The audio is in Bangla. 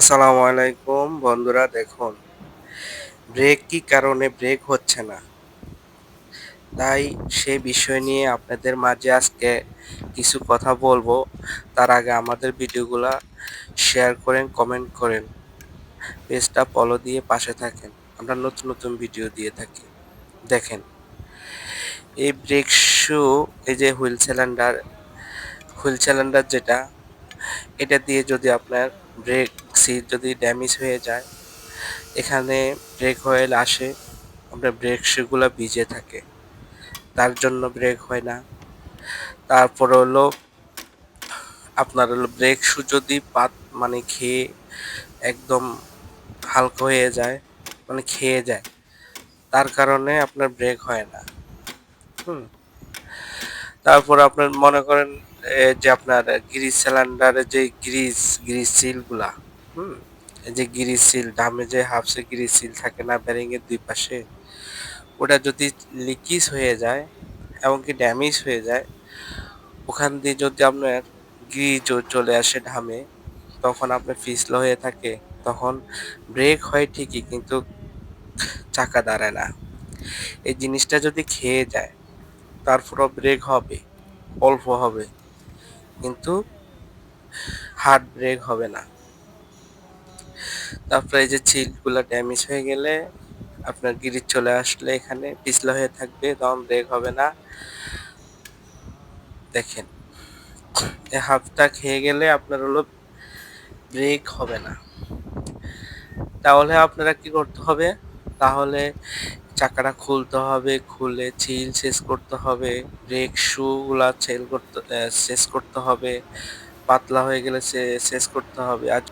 আসসালামু আলাইকুম বন্ধুরা, দেখুন ব্রেক কি কারণে ব্রেক হচ্ছে না, তাই সেই বিষয় নিয়ে আপনাদের মাঝে আজকে কিছু কথা বলবো। তার আগে আমাদের ভিডিওগুলা শেয়ার করেন, কমেন্ট করেন, পেজটা ফলো দিয়ে পাশে থাকেন। আমরা নতুন নতুন ভিডিও দিয়ে থাকি। দেখেন, এই ব্রেক শু, এই যে হুইল সিলিন্ডার যেটা, এটা দিয়ে যদি আপনার ব্রেক সিট যদি ড্যামেজ হয়ে যায়, এখানে ব্রেক অয়েল আসে, আপনার ব্রেক শুগুলা ভিজে থাকে, তার জন্য ব্রেক হয় না। তারপরে হলো আপনার হলো ব্রেক শু যদি মানে খেয়ে একদম হালকা হয়ে যায়, মানে খেয়ে যায়, তার কারণে আপনার ব্রেক হয় না। হুম। তারপর আপনার মনে করেন যে আপনার গ্রিস সিলিন্ডারের যে গ্রিস সিল গুলা, হুম, এই যে গ্রিস সিল ডামে যে হাফসে গ্রিস সিল থাকে না ব্যারিং এর দুই পাশে, ওটা যদি লিকিজ হয়ে যায় এমনকি ড্যামেজ হয়ে যায়, ওখান দিয়ে যদি আপনার গ্রিজ চলে আসে ঢামে, তখন আপনার পিছল হয়ে থাকে, তখন ব্রেক হয় ঠিকই কিন্তু চাকা দাঁড়ায় না। এই জিনিসটা যদি খেয়ে যায়, তারপরও ব্রেক হবে, অল্প হবে, কিন্তু হার্ড ব্রেক হবে না। তারপরে এই যে ছিলগুলো ড্যামেজ হয়ে গেলে, আপনার গ্রিজ চলে আসলে এখানে পিছলা হয়ে থাকবে, তখন ব্রেক হবে না। দেখেন, এই হাফটা খেয়ে গেলে আপনার হলো ব্রেক হবে না। তাহলে আপনারা কি করতে হবে? তাহলে চাকাটা খুলতে হবে, খুলে ছিল শেষ করতে হবে, ব্রেক শু গুলা ছেল করতে শেষ করতে হবে, পাতলা হয়ে গেলে শেষ করতে হবে। আর